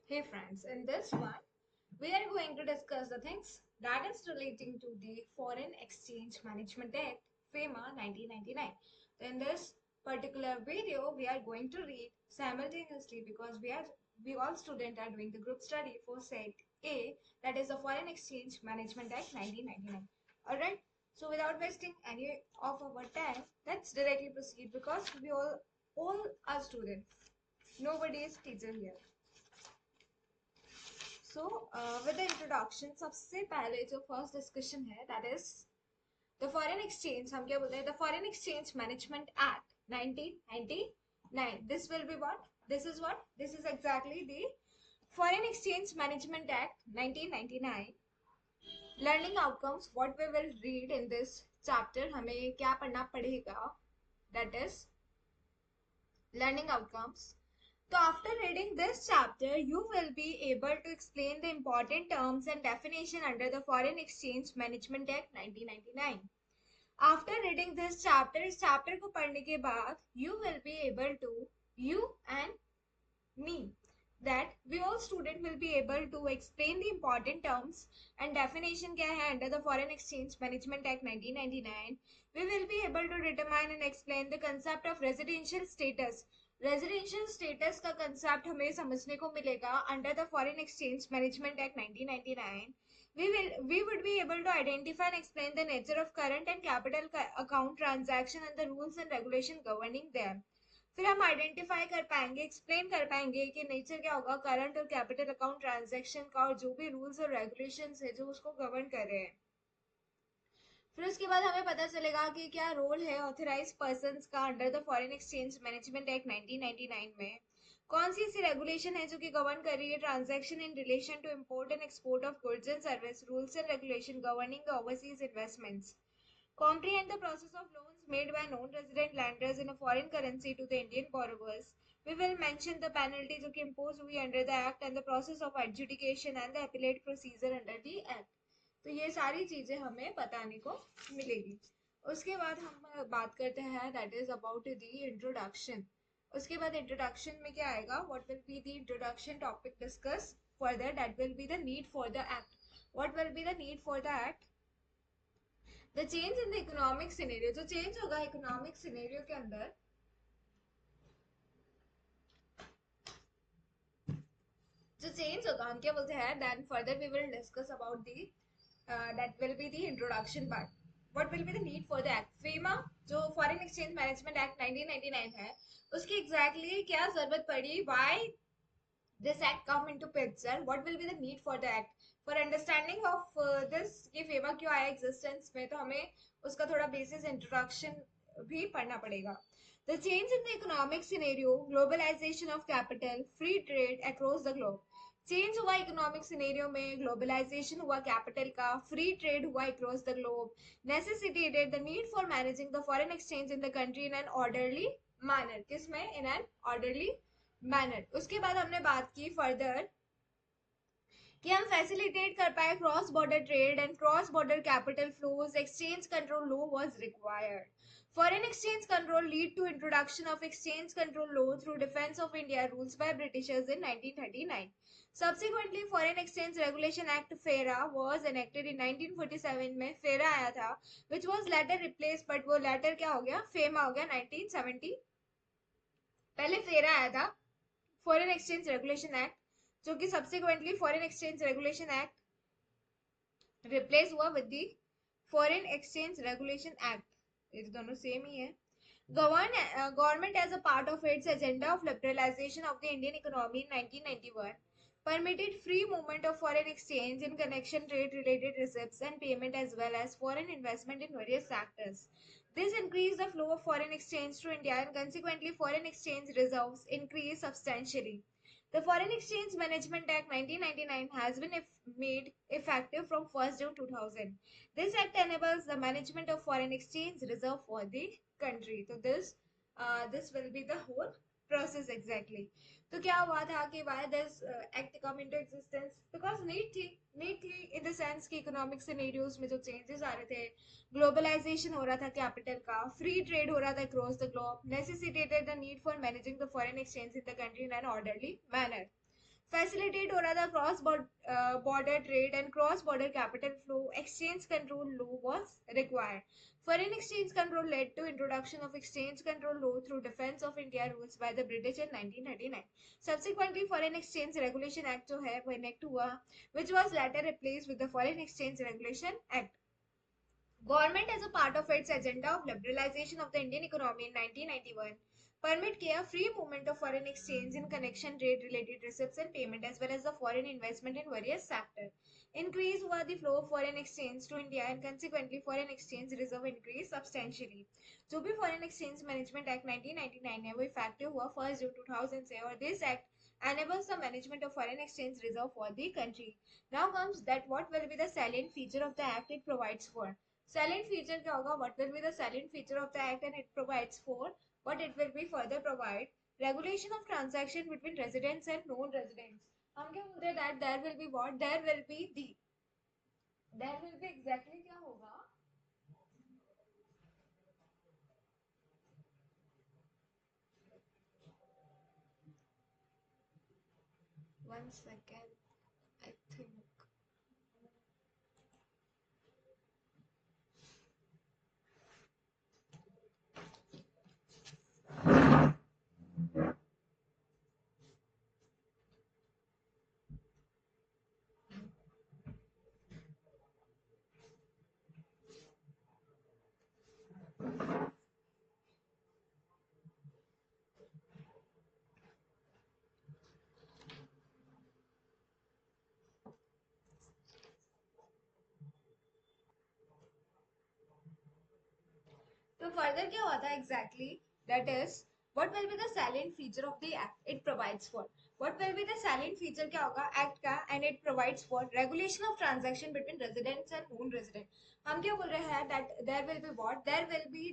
Hey friends, in this one, we are going to discuss the things that is relating to the Foreign Exchange Management Act, FEMA 1999. In this particular video, we are going to read simultaneously because we all students are doing the group study for Set A, that is the Foreign Exchange Management Act 1999. Alright, so without wasting any of our time, let's directly proceed because we all are students. Nobody is teacher here. With the introduction, सबसे पहले जो first discussion है that is the foreign exchange. हम क्या बोलते हैं? The foreign exchange management act 1999. This will be what? This is exactly the foreign exchange management act 1999. Learning outcomes, what we will read in this chapter, हमें क्या पढ़ना पड़ेगा, that is learning outcomes. So after reading this chapter, you will be able to explain the important terms and definition under the Foreign Exchange Management Act 1999. After reading this chapter, इस chapter को पढ़ने के बाद you will be able to, you and me, that we all student will be able to explain the important terms and definition क्या है under the Foreign Exchange Management Act 1999. We will be able to determine and explain the concept of residential status. Residential status का concept हमें समझने को मिलेगा under the foreign exchange management act 1999. We would be able to identify and explain the nature of current and capital account transaction and the rules and regulation governing them. फिर हम identify कर पाएंगे, explain कर पाएंगे कि nature क्या होगा current और कैपिटल अकाउंट ट्रांजैक्शन का और जो भी रूल्स और रेगुलेशंस है जो उसको गवर्न कर रहे हैं. फिर उसके बाद हमें पता चलेगा कि क्या रोल है ऑथराइज पर्संस का under the foreign exchange management act 1999 में. कौन सी ऐसी रेगुलेशन है जो कि गवर्न कर रही है transaction in relation to import and export of goods and service, rules and regulation governing the overseas investments. Comprehend the process of loans made by non-resident lenders in a foreign currency to the Indian borrowers. We will mention the penalties जो कि impose हुई under the act and the process of adjudication and the appellate procedure under the act. तो ये सारी चीजें हमें बताने को मिलेगी. उसके बाद हम बात करते हैं that is about the introduction. उसके बाद इंट्रोडक्शन में क्या आएगा? What will be the introduction topic discuss further, that will be the need for the act. What will be the need for the act? The change in the economic scenario. जो change होगा economic scenario के अंदर, जो change होगा हम क्या बोलते हैं, then further we will discuss about the that will be the introduction part. What will be the need for the act? FEMA जो फॉरेन एक्सचेंज मैनेजमेंट एक्ट 1999 है उसकी एग्जैक्टली क्या जरूरत पड़ी, why this act come into picture, what will be the need for the act. For understanding of this ये FEMA क्यों आया existence में, तो हमें उसका थोड़ा बेसिस इंट्रोडक्शन भी पढ़ना पड़ेगा. The change in the economic scenario, globalization of capital, free trade across the globe. Change हुआ इकोनॉमिक सिनेरियो में, ग्लोबलाइजेशन हुआ कैपिटल का, फ्री ट्रेड हुआ across the globe, necessitated the need for managing the foreign exchange in the country in an orderly manner. किसमें? In an orderly manner. उसके बाद हमने बात की फर्दर कि हम फैसिलिटेट कर पाए cross border trade and cross border capital flows. Exchange control law was required. Foreign exchange control lead to introduction of exchange control law through Defense of India rules by Britishers in 1939. Subsequently, Foreign Exchange Regulation Act FERA was enacted in 1947 में FERA आया था, which was later replaced, but वो later क्या हो गया? FEMA हो गया 1970. पहले FERA आया था, Foreign Exchange Regulation Act, जो कि subsequently Foreign Exchange Regulation Act replace हुआ with the Foreign Exchange Regulation Act. ये दोनों सेम ही है. Government as a part of its agenda of liberalization of the Indian economy in 1991 permitted free movement of foreign exchange in connection trade related receipts and payment as well as foreign investment in various sectors. This increased the flow of foreign exchange to India and consequently foreign exchange reserves increased substantially. The Foreign Exchange Management Act 1999 has been made effective from 1st June 2000. This act enables the management of foreign exchange reserve for the country. So this will be the whole process exactly. तो क्या हुआ था कि why this act come into existence? Because need थी in the sense कि economic scenarios में जो changes आ रहे थे, globalization हो रहा था capital का, free trade हो रहा था across the globe, necessitated the need for managing the foreign exchange in the country in an orderly manner. Facilitate हो रहा था cross border trade and cross border capital flow. Exchange control law was required. Foreign exchange control led to introduction of exchange control law through Defense of India rules by the British in 1939. Subsequently, Foreign Exchange Regulation Act जो है वो enact हुआ, which was later replaced with the Foreign Exchange Regulation Act. Government, as a part of its agenda of liberalization of the Indian economy in 1991, permit किया free movement of foreign exchange in connection trade related receipts and payment as well as the foreign investment in various sectors. Increase हुआ the flow of foreign exchange to India and consequently foreign exchange reserve increased substantially. जो भी Foreign Exchange Management Act 1999 है वो effective हुआ 1 June 2000 से, और this act enables the management of foreign exchange reserve for the country. Now comes that what will be the salient feature of the act it provides for. Salient feature क्या होगा? What will be the salient feature of the act and it provides for? What it will be further provide? Regulation of transaction between residents and non-residents. हम क्या बोलते हैं that there will be what? There will be exactly क्या होगा? 1 second, I think. तो further क्या हुआ था exactly? That is, what will be the salient feature of the act it provides for? What will be the salient feature क्या होगा act का? And it provides for regulation of transaction between residents and non-resident. हम क्या बोल रहे हैं that there will be what? There will be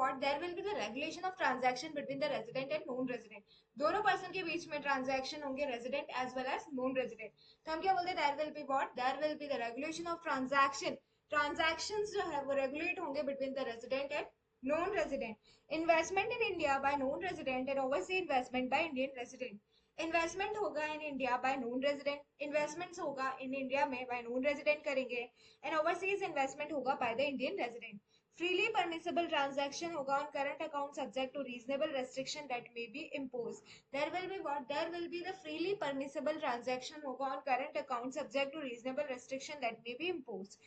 what? There will be the regulation of transaction between the resident and non-resident. दोनों person के बीच में transaction होंगे, resident as well as non resident. तो हम क्या बोलते हैं? There will be what? There will be the regulation of transaction. Transactions जो है वो रेगुलेट होंगे between the resident and non-resident. Investment in India by non-resident and overseas investment by Indian resident. Investment होगा in India by non resident, investments होगा in India में by non resident करेंगे, and overseas investment होगा by the Indian resident. Freely permissible transaction होगा on current account subject to reasonable restriction that may be imposed. There will be what? There will be the freely permissible transaction होगा on current account subject to reasonable restriction that may be imposed.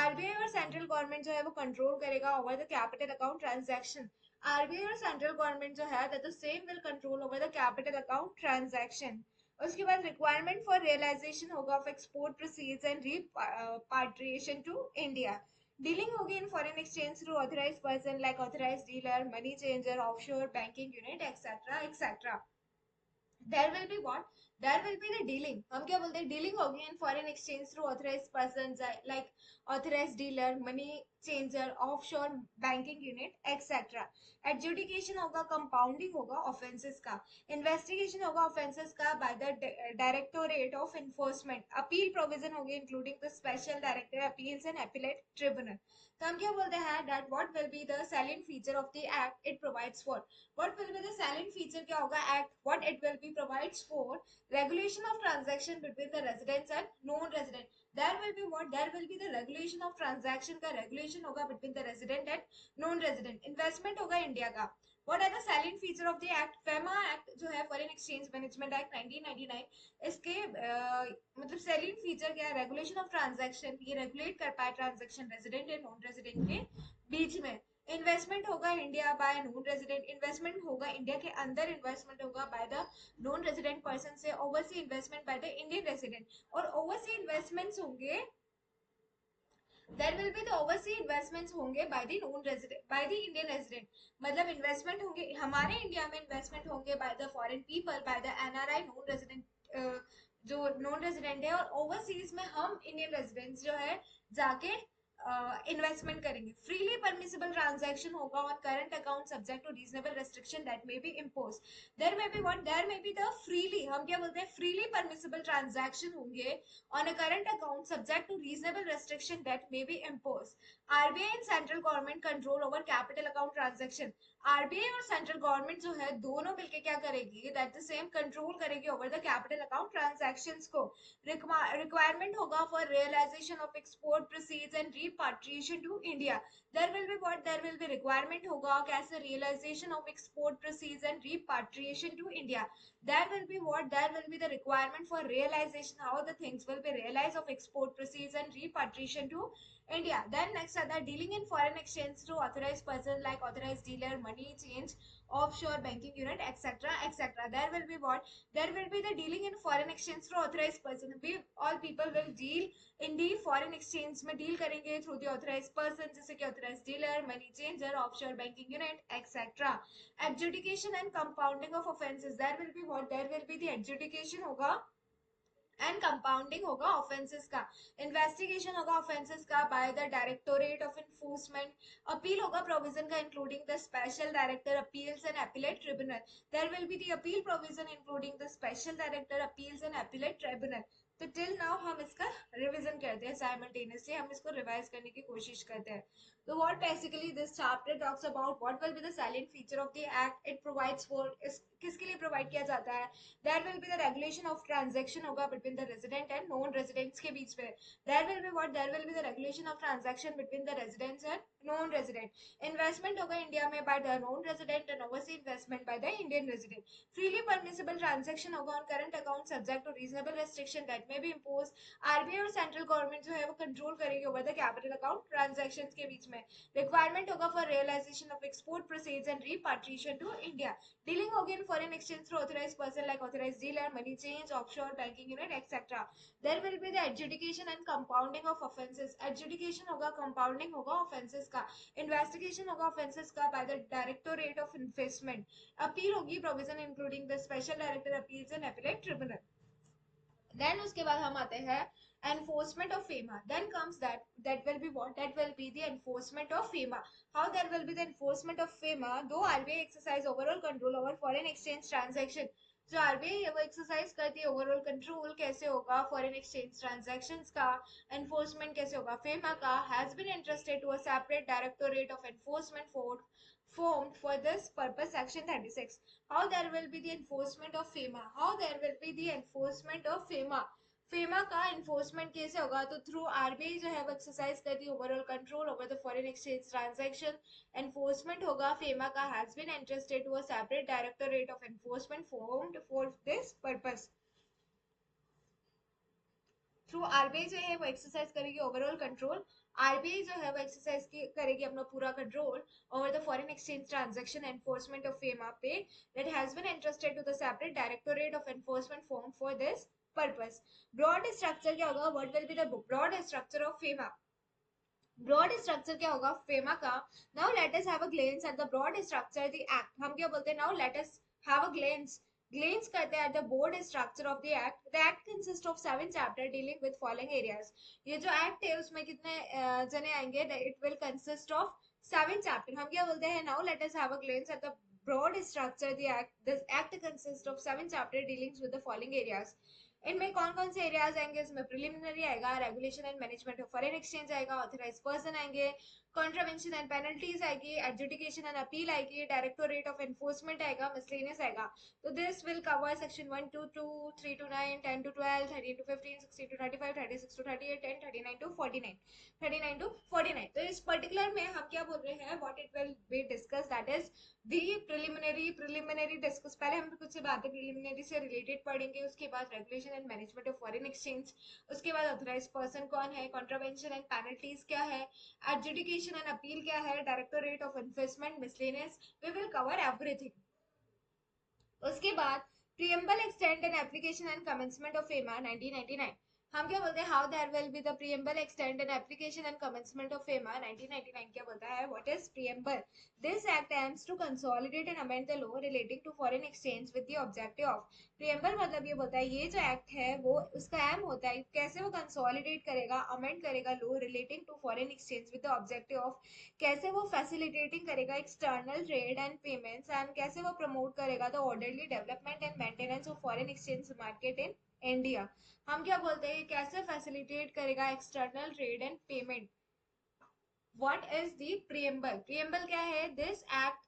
RBI और central government जो है वो control करेगा over the capital account transaction. RBI और central government जो है that the same will control over the capital account transaction. उसके बाद रिक्वायरमेंट फॉर रियलाइजेशन होगा of export proceeds and repatriation to India. Dealing होगी in foreign exchange through authorised person like authorised dealer, money changer, offshore banking unit etcetera etcetera. There will be what? There will be the dealing. हम क्या बोलते हैं? Dealing होगी in foreign exchange through authorised person like authorised dealer, money changer, offshore banking unit etcetera. Adjudication होगा, compounding होगा offences का. Investigation होगा offences का by the directorate of enforcement. Appeal provision होगी including the special director appeals and appellate tribunal. तो हम क्या बोलते हैं that what will be the salient feature of the act it provides for. What will be the salient feature क्या होगा act? What it will be provides for regulation of transaction between the residents and non-resident. There will be what? There will be the regulation of transaction का regulation होगा between the resident and non-resident. Investment होगा India का. What are the salient feature of the act? FEMA Act जो है Foreign Exchange Management Act 1999, इसके मतलब salient feature क्या है? Regulation of transaction. ये regulate कर पाए transaction resident and non-resident के बीच में. इन्वेस्टमेंट होगा India by non resident. Investment होगा इंडिया के अंदर, इन्वेस्टमेंट होगा by the non resident person से. Overseas investment by the Indian resident. और ओवरसी इन्वेस्टमेंट्स होंगे, there will be the overseas investments होंगे by the non resident, by the Indian resident. मतलब investment होंगे हमारे इंडिया में, इन्वेस्टमेंट होंगे by the foreign people, by the NRI non resident जो non resident है, और ओवरसीज में हम इंडियन रेजिडेंट्स जो है जाके इन्वेस्टमेंट करेंगे. फ्रीली परमिसिबल ट्रांजैक्शन होगा on current account subject to reasonable restriction that may be impose. There may be what? There may be the freely, हम क्या बोलते हैं? फ्रीली परमिसिबल ट्रांजैक्शन होंगे on a current account subject to reasonable restriction that may be impose. RBI and central government control over capital account transaction. RBI और central government जो है दोनों मिलके क्या करेगी, दैट द सेम कंट्रोल करेगी over the capital account transactions को। Requirement होगा for realisation of export proceeds and repatriation to India. There will be what, there will be requirement होगा कैसे realisation of export proceeds and repatriation to India. There will be what, there will be the requirement for realization, how the things will be realized of export proceeds and repatriation to India. Then next are the dealing in foreign exchange through authorized person like authorized dealer, money change, offshore banking unit, etc., etc. There will be what? There will be the dealing in foreign exchange through authorized person. We all people will deal in the foreign exchange में deal करेंगे through the authorized person जैसे कि authorized dealer, money changer, offshore banking unit, etc. Adjudication and compounding of offences. There will be what? There will be the adjudication होगा and compounding होगा offences का, investigation होगा offences का by the directorate of enforcement, appeal होगा provision का including the special director appeals and appellate tribunal. There will be the appeal provision including the special director appeals and appellate tribunal. तो till now हम इसका revision करते हैं, simultaneously हम इसको revise करने की कोशिश करते हैं। So what basically this chapter talks about, what will be the salient feature of the act it provides for, is किसके लिए प्रोवाइड किया जाता है। There will be the regulation of transaction होगा between the resident and non residents के बीच में। There will be what, there will be the regulation of transaction between the residents and non resident। Investment होगा India में by the non resident and overseas investment by the Indian resident। Freely permissible transaction होगा on current account subject to reasonable restriction that may be imposed। RBI और central government जो है वो control करेगी over the capital account transactions के बीच में। Requirement होगा for realisation of export proceeds and repatriation to India. Dealing होगी in foreign exchange through authorised person like authorised dealer, money change, offshore banking unit, etcetera. There will be the adjudication and compounding of offences. Adjudication होगा, compounding होगा offences का, investigation होगा offences का by the directorate of investment, appeal होगी provision including the special director appeals and appellate tribunal. Then उसके बाद हम आते हैं enforcement of FEMA. Then comes that will be what, that will be the enforcement of FEMA. How there will be the enforcement of FEMA, though RBI exercise overall control over foreign exchange transaction। जो RBI है वो exercise करती है overall control कैसे होगा foreign exchange transactions का, enforcement कैसे होगा फेमा का, has been interested to a separate directorate of enforcement formed for this purpose, section 36। How there will be the enforcement of FEMA, how there will be the enforcement of FEMA। FEMA का enforcement कैसे होगा, तो through RBI जो है वो exercise करती है overall control over the foreign exchange transaction. Enforcement होगा फेमा का has been interested to a separate directorate of enforcement formed for this purpose. Through RBI जो है वो एक्सरसाइज करेगी ओवरऑल कंट्रोल, आरबीआई जो है वो एक्सरसाइज करेगी अपना पूरा control over the foreign exchange transaction enforcement of FEMA पे that has been interested to the separate directorate of enforcement form for this purpose. Broad structure क्या होगा, what will be the broad structure of FEMA. Broad structure क्या होगा FEMA का। Now let us have a glance at the broad structure the act. हम क्या बोलते हैं, now let us have a glance करते हैं at the board structure of the act. The act consist of 7 chapter dealing with following areas. ये जो act है उसमें कितने जने आएंगे, it will consist of 7 chapter. हम क्या बोलते हैं, now let us have a glance at the broad structure the act, this act consists of 7 chapter dealings with the following areas। इनमें कौन कौन से एरियाज आएंगे, इसमें प्रिलिमिनरी आएगा, regulation and management of foreign exchange आएगा, ऑथराइज्ड पर्सन आएंगे, contravention and penalties आएगी, एडजुडिकेशन एंड अपील आएगी, डायरेक्टोरेट ऑफ एनफोर्समेंट आएगा, मिसलेनियस आएगा। तो this will cover section 1 to 2, 3 to 9, 10 to 12, 13 to 15, 16 to 35, 36 to 38 and 39 to 49, 39 to 49। तो इस particular में हम क्या बोल रहे हैं, what it will be discuss, that is the preliminary discuss. पहले हम कुछ से बातें प्रिलिमिनरी से रिलेटेड पढ़ेंगे, उसके बाद regulation and management of foreign exchange, उसके बाद ऑथराइज्ड पर्सन कौन है, कॉन्ट्रावेंशन एंड पेनल्टीज क्या है, एडजुडिकेशन एंड अपील क्या है, directorate of investment, miscellaneous, we will cover everything. उसके बाद preamble extend and application and commencement of FEMA 1999। हम क्या बोलते हैं, how there will be the preamble extend and application and commencement of FEMA 1999 क्या बोलता है, what is preamble. This act aims to consolidate and amend the law relating to foreign exchange with the objective of. Preamble मतलब ये बोलता है, ये जो act है वो उसका एम होता है कैसे वो कंसोलिडेट करेगा, अमेंड करेगा law relating to foreign exchange with the objective of, कैसे वो फैसिलिटेटिंग करेगा external trade and payments, and कैसे वो प्रमोट करेगा the orderly development and maintenance of foreign exchange market in India. हम क्या बोलते हैं, कैसे फैसिलिटेट करेगा external trade and payment. What is the preamble, preamble क्या है, this act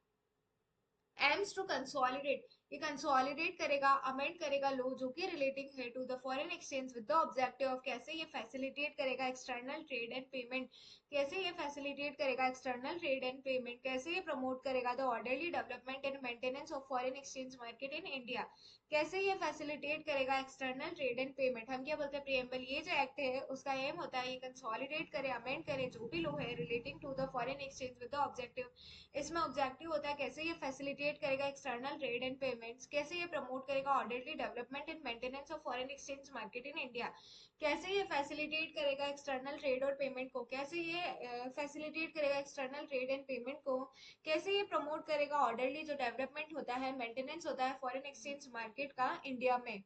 aims to consolidate, ये कंसोलिडेट करेगा, अमेंड करेगा लो जो कि रिलेटिंग है to the foreign exchange with the objective of कैसे ये फैसिलिटेट करेगा एक्सटर्नल ट्रेड एंड पेमेंट, कैसे ये फैसिलिटेट करेगा एक्सटर्नल ट्रेड एंड पेमेंट, कैसे ये प्रमोट करेगा the orderly development and maintenance of foreign exchange market in India, कैसे ये फैसिलिटेट करेगा एक्सटर्नल ट्रेड एंड पेमेंट। हम क्या बोलते हैं प्रीएम्बल, ये जो एक्ट है उसका एम होता है ये कंसोलिडेट करे, अमेंड करे जो भी लो है relating to the foreign exchange with the objective, इसमें ऑब्जेक्टिव होता है कैसे ये फैसिलिटेट करेगा एक्सटर्नल ट्रेड एंड पेमेंट्स, कैसे ये प्रमोट करेगा orderly development and maintenance of foreign exchange market in India, कैसे ये फैसिलिटेट करेगा एक्सटर्नल ट्रेड और पेमेंट को, कैसे ये फैसिलिटेट करेगा एक्सटर्नल ट्रेड एंड पेमेंट को, कैसे ये प्रमोट करेगा ऑर्डरली जो डेवलपमेंट होता है मेंटेनेंस होता है फॉरेन एक्सचेंज मार्केट का इंडिया में।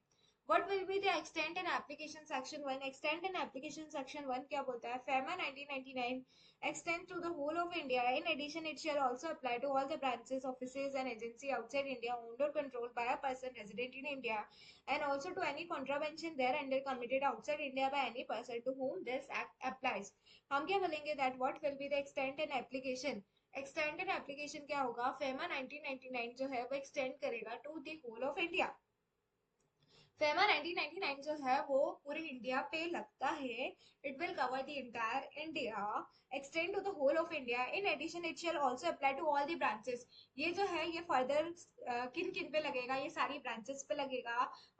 What will be the extent and application section 1? Extent and application section 1 क्या बोलता है? FEMA 1999 extend to the whole of India. In addition, it shall also apply to all the branches, offices, and agency outside India owned or controlled by a person resident in India, and also to any contravention thereunder committed outside India by any person to whom this act applies. हम क्या बोलेंगे that what will be the extent and application? Extent and application क्या होगा? FEMA 1999 जो है वो extend करेगा to the whole of India. FEMA 1999 जो है वो पूरे इंडिया पे लगता है, it will cover the entire India, extend to the whole of India. In addition it shall also apply to all the branches, ये जो है ये फर्दर किन किन पे लगेगा, ये सारी ब्रांचेस पे लगेगा,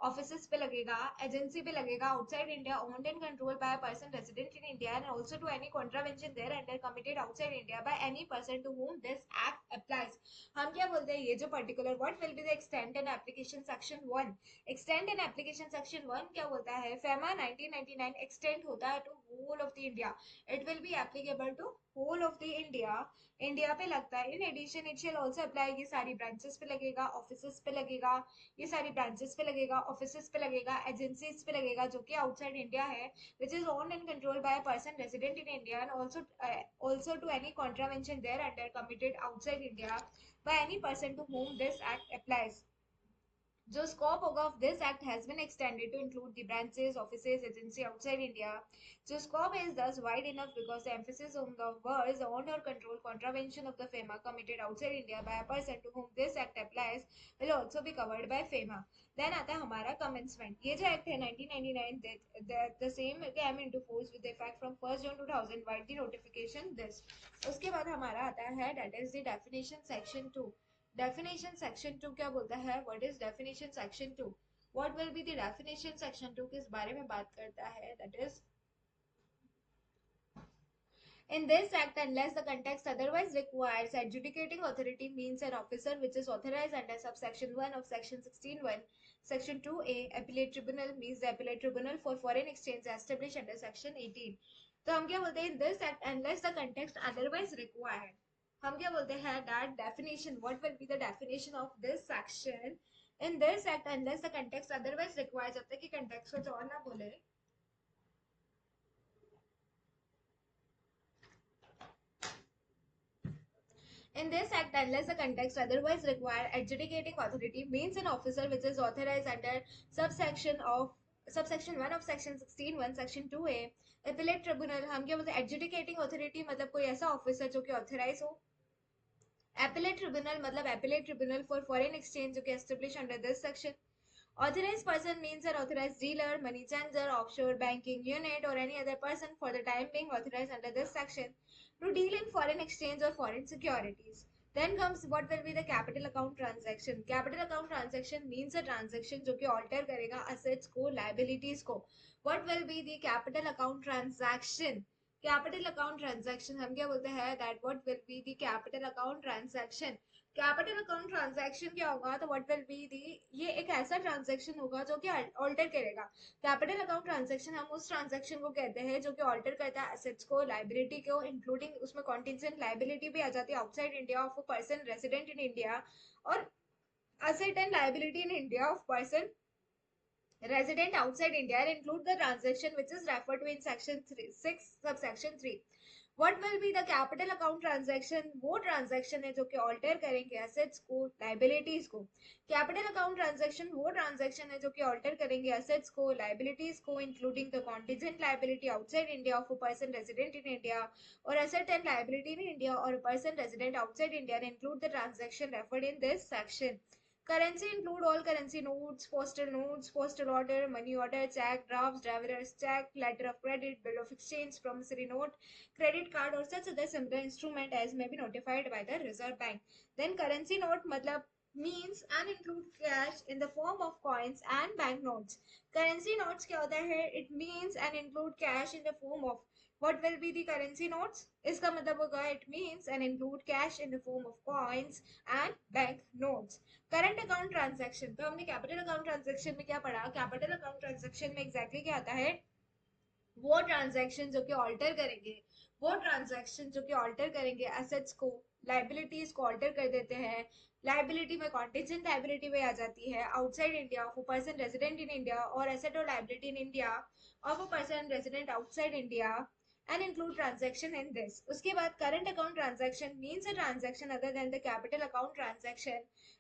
ऑफिसेस पे लगेगा, एजेंसी पे लगेगा outside India owned and control by a person resident in India, and also to any contravention there under committed outside India by any person to whom this act applies. हम क्या बोलते हैं ये जो particular what will be the extent and application section 1, extend and application section 1 क्या होता है? FEMA 1999 extend होता है to whole of the India, it will be applicable to whole of the India, India पे लगता है। In addition it shall also apply, ये सारी ब्रांचेस पे लगेगा, ऑफिसेस पे लगेगा, ये सारी ब्रांचेस पे लगेगा, ऑफिसेस पे लगेगा, एजेंसीज पे लगेगा जो कि आउटसाइड इंडिया है, which is owned and controlled by a person resident in India, and also to any contravention there under committed outside India by any person to whom this act applies। जो scope होगा of this act has been extended to include the branches, offices, agency outside India. जो scope is thus wide enough because the emphasis on the words owned or controlled contravention of the FEMA committed outside India by a person to whom this act applies will also be covered by FEMA। Then आता है हमारा commencement। ये जो act है 1999 the same came into force with effect from 1st June 2000 by the notification this। उसके बाद हमारा आता है that is the definition section 2। Definition section 2 क्या बोलता है? What is definition section 2? What will be the definition section 2 किस बारे में बात करता है? That is in this act unless the context otherwise requires, adjudicating authority means an officer which is authorized under subsection 1 of section 16(1). Section 2a appellate tribunal means the appellate tribunal for foreign exchange established under section 18। तो हम क्या बोलते हैं? in this act unless the context otherwise required, हम क्या बोलते हैं? that definition, what will be the definition of this section? in this act unless the context otherwise requires, जब तक कि context कुछ और ना बोले, in this act unless the context otherwise require, adjudicating authority means an officer which is authorized under subsection 1 of section 16(1), section 2a। appellate tribunal हम क्या बोलते हैं? adjudicating authority मतलब कोई ऐसा ऑफिसर जो कि ऑथराइज हो। appellate tribunal मतलब appellate tribunal for foreign exchange जो कि established under this section। Authorized person means an authorized dealer, money changer, offshore banking unit, or any other person for the time being authorized under this section to deal in foreign exchange or foreign securities। Then comes what will be the capital account transaction। Capital account transaction means a transaction जो कि alter करेगा assets को, liabilities को। What will be the capital account transaction? Capital account transaction हम क्या बोलते हैं? That what will be the capital account transaction? Capital account transaction क्या होगा? तो व्हाट विल बी दी, ये एक ऐसा ट्रांजैक्शन होगा जो कि ऑल्टर करेगा। कैपिटल अकाउंट ट्रांजैक्शन हम उस ट्रांजैक्शन को कहते हैं जो कि ऑल्टर करता है एसेट्स को, लाइबिलिटी को, इंक्लूडिंग उसमें कॉन्टिजेंट लाइबिलिटी भी आ जाती है outside India of a person resident in India, और asset and liability in India of person resident outside India, and include the transaction which is referred to in section 6 subsection 3। What will be the capital account transaction, वो transaction है जो कि alter करेंगे assets को, liabilities को। Capital account transaction वो transaction है जो कि ऑल्टर करेंगे एसेट्स को, लाइबिलिटीज को, including the contingent liability outside India of a person resident in India, और asset and liability in India और a person resident outside India and include the transaction referred in this section. Currency include all currency notes, postal order, money order, check, drafts, traveler's check, letter of credit, bill of exchange, promissory note, credit card, or such other similar instrument as may be notified by the Reserve Bank. Then currency note matlab means and include cash in the form of coins and bank notes. Currency notes क्या होता है? It means and include cash in the form of, what will be the currency notes? इसका मतलब होगा it means and include cash in the form of coins and bank notes. Current account transaction, तो हमने capital account transaction में क्या पढ़ा? Capital account transaction में exactly क्या आता है? वो ट्रांजैक्शन जो कि ऑल्टर करेंगे, वो ट्रांजैक्शन जो कि ऑल्टर करेंगे एसेट्स को, लाइबिलिटीज को ऑल्टर कर देते हैं। लाइबिलिटी में कॉन्टिजेंट लाइबिलिटी में आ जाती है outside India of a person resident in India, और एसेट और liability in India of a person resident outside India and include transaction in this. उसके बाद current account transaction means a transaction other than the capital account transaction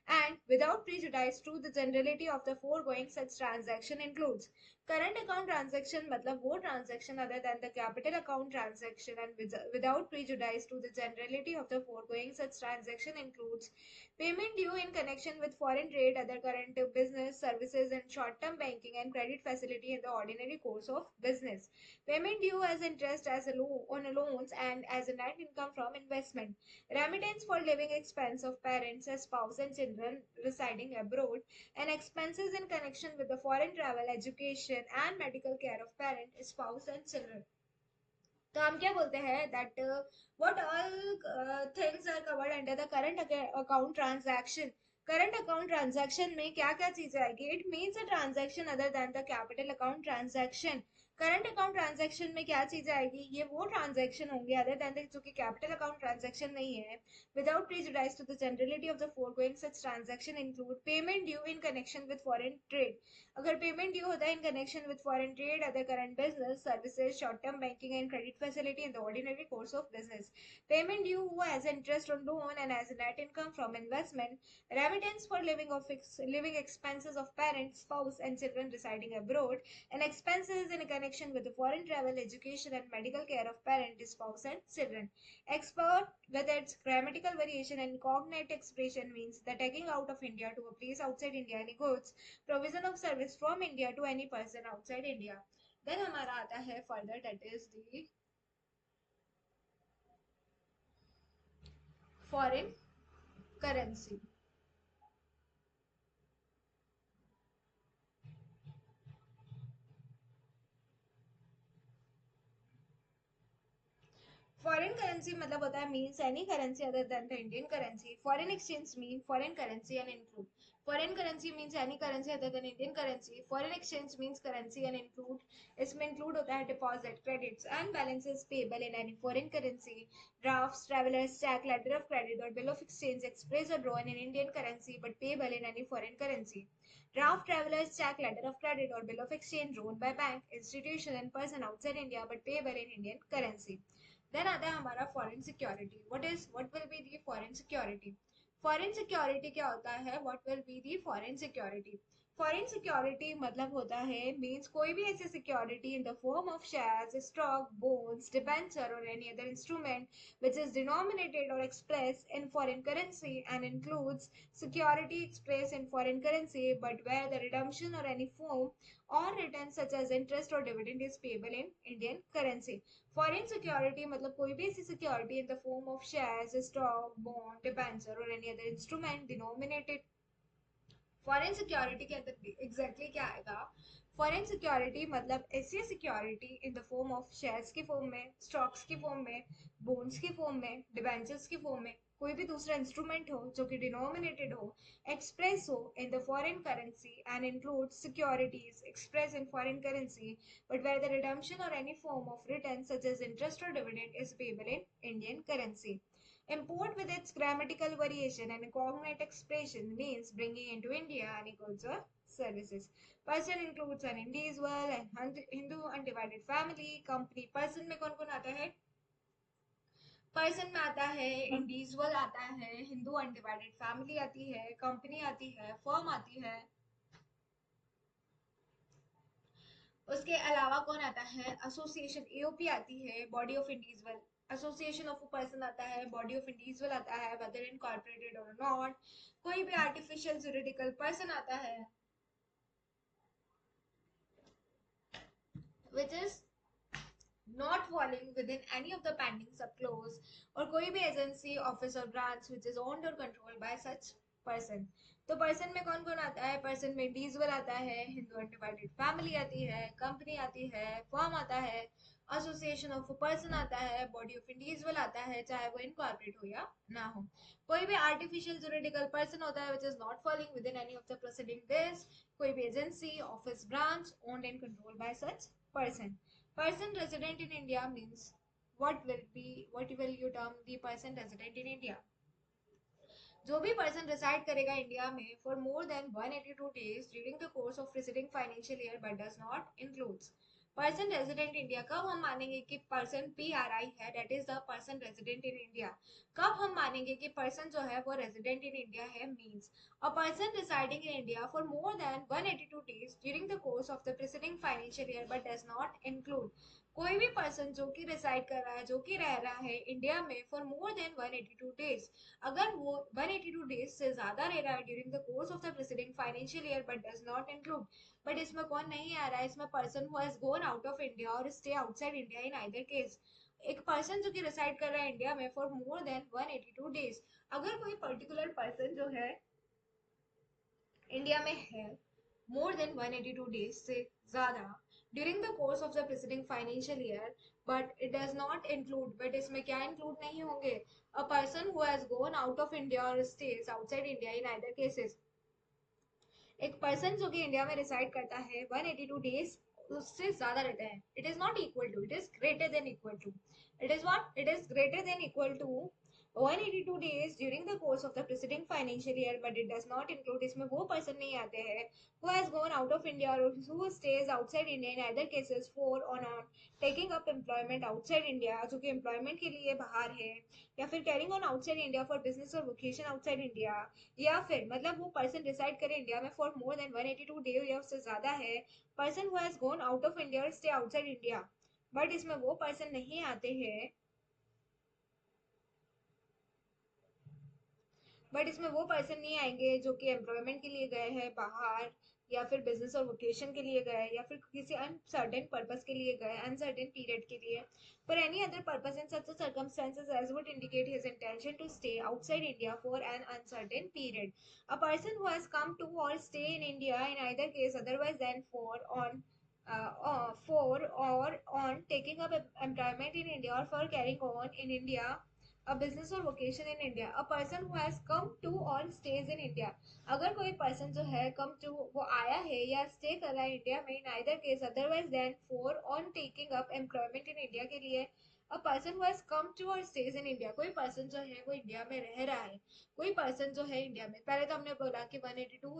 and without prejudice to the generality of the foregoing, such transaction includes. Current account transaction मतलब वो transaction other than the capital account transaction and without prejudice to the generality of the foregoing, such transaction includes payment due in connection with foreign trade, other current business services and short-term banking and credit facility in the ordinary course of business. Payment due as interest as a loan on loans and as a net income from investment. Remittance for living expense of parents, spouse and children residing abroad, and expenses in connection with the foreign travel, education and medical care of parent, spouse and children. तो हम क्या बोलते हैं that what all things are covered under the current account transaction. Current account transaction में क्या क्या चीजें आएगी? It means a transaction other than the capital account transaction. Current account transaction में क्या चीजें आएगी? ये वो ट्रांजैक्शन होंगे अदर देन जो कि कैपिटल अकाउंट ट्रांजैक्शन नहीं है। Without prejudice to the generality of the foregoing, such transaction include payment due in connection with foreign trade. अगर पेमेंट ड्यू होता है in connection with foreign trade, other current business services, short term banking and credit facility in the ordinary course of business. Payment due हुआ as interest on loan and as net income from investment. Remittance for living expenses of parents, spouse and children residing abroad, and expenses in connection with the foreign travel, education and medical care of parent, spouse and children. Export, with its grammatical variation and cognate expression, means the taking out of India to a place outside India any goods, provision of service from India to any person outside India. Then हमारा आता है further, that is the foreign currency. Foreign currency मतलब होता है means any currency other than the Indian currency. Foreign exchange mean foreign currency and include. Foreign currency means any currency other than Indian currency. Foreign exchange means currency and include. इसमें include होता है deposit, credits and balances payable in any foreign currency, drafts, travellers cheque, letter of credit और bill of exchange express और drawn in Indian currency but payable in any foreign currency. Draft, travelers check, letter of credit or bill of exchange drawn by bank, institution and person outside India but payable in Indian currency. Then आता है हमारा foreign security. What will be the foreign security? Foreign security क्या होता है? What will be the foreign security? Foreign security मतलब होता है means कोई भी ऐसी security in the form of shares, stock, bonds, debenture or any other instrument which is denominated or expressed in foreign currency and includes security expressed in foreign currency but where the redemption or any form or return such as interest or dividend is payable in Indian currency. Foreign security मतलब कोई भी ऐसी security in the form of shares, stock, bond, debenture और any other instrument denominated. Foreign security के अंदर exactly क्या आएगा? Foreign security मतलब ऐसी security in the form of shares की फॉर्म में, स्टॉक्स की फॉर्म में, बोन्स की फॉर्म में, डिबेंचर्स की फॉर्म में, कोई भी दूसरा इंस्ट्रूमेंट हो जो कि डिनोमिनेटेड हो, एक्सप्रेस हो in the foreign currency and include securities express in foreign currency but where the redemption or any form of return such as interest or dividend is payable in Indian currency. Import with its grammatical variation and cognate expression means bringing into India any goods or services. Person includes an individual and Hindu undivided family, company. Person में कौन कौन आता है? Person में आता है, individual आता है, हिंदू अनडिवाइडेड फैमिली आती है, कंपनी आती है, फर्म आती है। उसके अलावा कौन आता है, एसोसिएशन एओपी आती है, body of individual, association of a person आता है, बॉडी ऑफ इंडिविजुअल आता है, वेदर इनकॉर्पोरेटेड और नॉट, कोई भी आर्टिफिशियल जुरिडिकल पर्सन आता है which is not falling within any of the pending subclause, और कोई भी एजेंसी ऑफिस और branch which is owned or controlled by such person। तो पर्सन में कौन कौन आता है, पर्सन में इंडिविजुअल आता है, हिंदू अनडिवाइडेड फैमिली आती है, कंपनी आती है, फर्म आता है, एसोसिएशन ऑफ पर्सन आता है, बॉडी ऑफ इंडिविजुअल आता है, चाहे वो इनकॉर्पोरेट हो या ना हो, कोई भी आर्टिफिशियल जुरिडिकल पर्सन होता है which is not falling within any of the preceding this, कोई भी agency office branch owned and controlled by such person। Person resident in India means what will you term the person resident in India? जो भी person reside करेगा India में for more than 182 days during the course of preceding financial year but does not includes person resident India. कब हम मानेंगे कि person PRI है, that is the person resident in India. कब हम मानेंगे कि पर्सन जो है वो रेजिडेंट इन इंडिया है, means a person residing in India for more than 182 days during the course of the preceding financial year but does not include कोई भी पर्सन जो कि रिसाइड कर रहा है, जो कि रह रहा है इंडिया में फॉर मोर देन 182 days, अगर वो 182 डेज से ज्यादा रह रहा है during the course of the preceding financial year but does not include, but इसमें कौन नहीं आ रहा है, इसमें person who has gone out of India और stay outside India in either case. एक पर्सन जो कि रिसाइड कर रहा है इंडिया में फॉर मोर देन 182 डेज, अगर कोई पर्टिकुलर पर्सन जो है इंडिया में है मोर देन 182 डेज से ज्यादा during the course of the preceding financial year but it does not include, but इसमें क्या इंक्लूड नहीं होंगे, a person who has gone out of India और stays outside India in either cases. एक person जो कि इंडिया में reside करता है 182 डेज उससे ज्यादा रहता है, it is not equal to, it is greater than equal to, it is what, it is greater than equal to 182 days during the course of the preceding financial year but it does not include, इसमें वो person नहीं आते हैं who has gone out of India or who stays outside India in either cases for or on taking up employment outside India, जो कि employment के लिए बाहर है, या फिर carrying on outside India for business or vocation outside India, या फिर मतलब वो पर्सन रिसाइड करे इंडिया में फॉर मोर देन 182 डेज या उससे ज्यादा है, person who has gone out of India और स्टे आउटसाइड इंडिया, बट इसमें वो पर्सन नहीं आते हैं, बट इसमें वो पर्सन नहीं आएंगे जो कि एम्प्लॉयमेंट के लिए गए हैं बाहर, या फिर बिजनेस और वोकेशन के लिए गए, या फिर किसी अनसर्टेन पर्पस के लिए गए, अनसर्टेन पीरियड के लिए, for any other purpose in such a circumstances as would indicate his intention to stay outside India for an uncertain period. A person who has come to or stay in India in either case otherwise than for or on taking up employment in India or for carrying on in India a business or vocation in India, a person who has come to or stays in India, अगर कोई person जो है come to वो आया है या stay कर रहा है इंडिया में in either case otherwise than for on taking up employment in India के लिए, a person who has come to or stays in India, कोई पर्सन जो है वो इंडिया में रह रहा है, कोई पर्सन जो है इंडिया में, पहले तो हमने बोला कि 182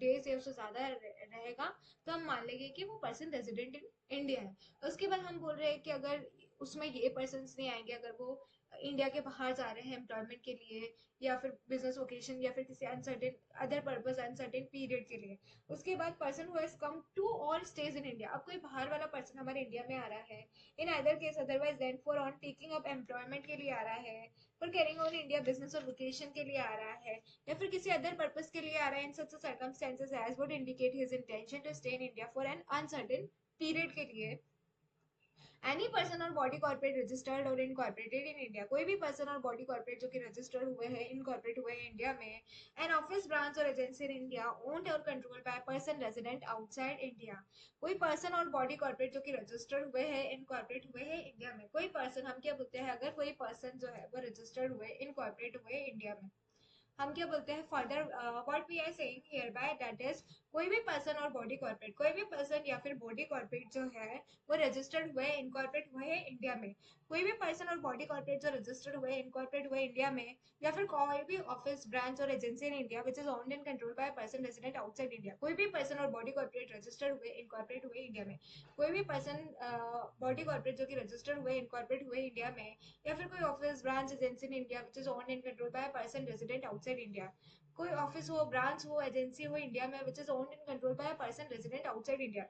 डेज या उससे ज्यादा रहेगा तो हम मान लेंगे कि वो पर्सन रेजिडेंट इन इंडिया है। उसके बाद हम बोल रहे हैं कि अगर उसमें ये पर्सन नहीं आएंगे, अगर वो इंडिया के बाहर जा रहे हैं एम्प्लॉयमेंट के लिए या फिर बिजनेस ओकेशन या फिर किसी uncertain other purpose uncertain period के लिए। उसके बाद person who has come to or stays in India, अब कोई बाहर वाला पर्सन हमारे इंडिया में आ रहा है in other case otherwise than for on taking up employment के लिए आ रहा है, for carrying on India business or vocation के लिए आ रहा है, या फिर किसी अदर पर्पस के लिए आ रहा है, in such circumstances as would indicate his intention to stay in India for an uncertain period के लिए। एनी पर्सन और बॉडी कॉर्पोरेट रजिस्टर्ड और इनकॉर्पोरेटेड इन इंडिया, कोई भी पर्सन और बॉडी कॉर्पोरेट जो कि रजिस्टर्ड हुए हैं इनकॉर्पोरेट हुए हैं इंडिया में, एन ऑफिस ब्रांच और एजेंसी इन इंडिया ओन्ड और controlled by person resident outside India, कोई पर्सन और बॉडी कॉर्पोरेट जो कि रजिस्टर्ड हुए हैं इनकॉर्पोरेट हुए हैं इंडिया में, कोई पर्सन हम क्या बोलते हैं, अगर कोई पर्सन जो है वो रजिस्टर्ड हुए इनकॉर्पोरेट हुए इंडिया में, हम क्या बोलते हैं further what we are saying here by that is कोई भी पर्सन और बॉडी कॉर्पोरेट, कोई भी पर्सन या फिर बॉडी कॉर्पोरेट जो है वो रजिस्टर्ड हुए इनकॉर्पोरेट हुए इंडिया में, कोई भी पर्सन और बॉडी कॉर्पोरेट जो रजिस्टर्ड हुए इनकॉर्पोरेट हुए इंडिया में, या फिर कोई भी ऑफिस ब्रांच और agency in India which is owned and controlled by person resident outside India, कोई भी पर्सन और बॉडी कॉर्पोरेट रजिस्टर्ड हुए इनकॉर्पोरेट हुए इंडिया में, कोई भी पर्सन बॉडी कॉर्पोरेट जो कि रजिस्टर्ड हुए इनकॉर्पोरेट हुए इंडिया में, या फिर कोई office branch agency in India which is owned and controlled by person resident outside India, कोई ऑफिस हो ब्रांच हो एजेंसी हो इंडिया में which is owned and controlled by person resident outside India,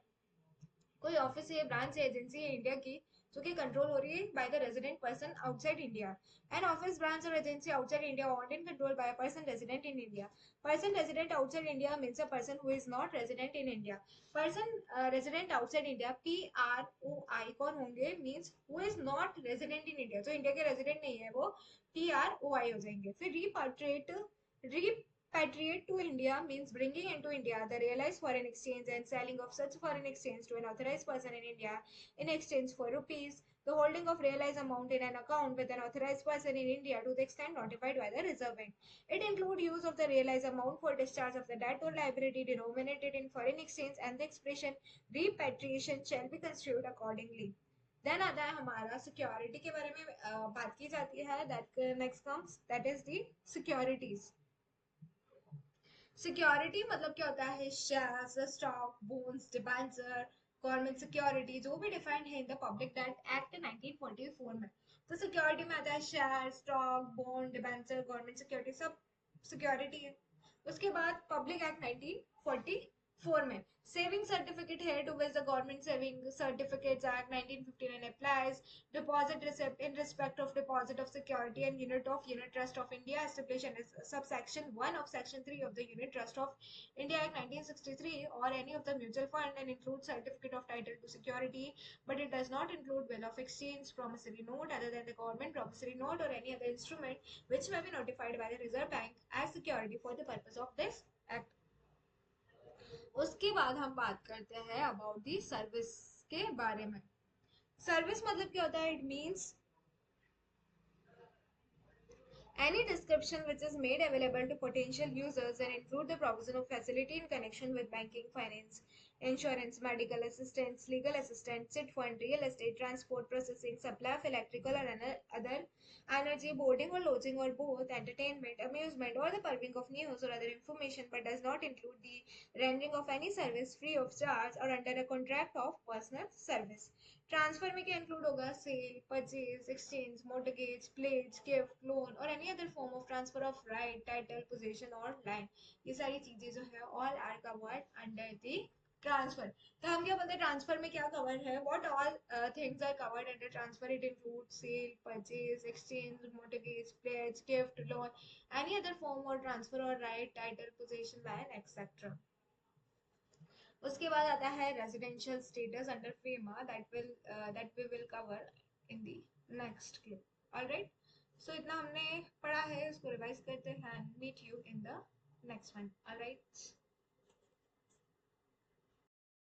कोई ऑफिस है ब्रांच है agency है India की जो कि कंट्रोल हो रही है by the resident person outside India, and office branch और agency outside India owned and control bye person resident in India, person resident outside India means a person who is not resident in India, person resident outside India PROI कौन होंगे means who is not resident in India, जो India के resident नहीं है वो PROI हो जाएंगे। फिर repatriate to India means bringing into India the realized foreign exchange and selling of such foreign exchange to an authorized person in India in exchange for rupees. The holding of realized amount in an account with an authorized person in India to the extent notified by the Reserve Bank. It includes use of the realized amount for discharge of the debt or liability denominated in foreign exchange, and the expression repatriation shall be construed accordingly. Then आता है हमारा security के बारे में बात की जाती है, that next comes that is the securities. Security मतलब क्या होता है, shares, stock, bonds, debenture, government security जो भी डिफाइंड है in the public debt act 1944 में। तो सिक्योरिटी में आता है share, stock, bond, debenture, government security, सब सिक्योरिटी है। उसके बाद पब्लिक एक्ट 1944 में सेविंग सर्टिफिकेट है to which the government saving certificates act 1959 applies, deposit receipt in respect of deposit of security and unit of unit trust of India established in subsection 1 of section 3 of the Unit Trust of India Act 1963, or any of the mutual fund, and includes certificate of title to security, but it does not include bill of exchange, promissory note other than the government promissory note, or any other instrument which may be notified by the Reserve Bank as security for the purpose of this act. उसके बाद हम बात करते हैं about the service के बारे में। Service मतलब क्या होता है, it means any description which is made available to potential users and include the provision of facility in connection with banking, finance, insurance, medical assistance, legal assistance, chit fund, real estate, transport, processing, supply of electrical or other energy, boarding or lodging or both, entertainment, amusement, or the purveying of news or other information, but does not include the rendering of any service free of charge or under a contract of personal service. Transfer में क्या include होगा, sale, purchase, exchange, mortgage, pledge, gift, loan और any other form of transfer of right, title, position और land, ये सारी चीजें जो है all are covered under the transfer. तो हम क्या बोलते हैं ट्रांसफर में क्या कवर है, what all things are covered under transfer, it include sale, purchase, exchange, mortgage, pledge, gift, loan, any other form और ट्रांसफर और right, title, position, land etcetera. उसके बाद आता है residential status under FEMA, that we will cover in the next clip. Alright, so इतना हमने पढ़ा है, इसको रिवाइज करते हैं, meet you in the next one. Alright.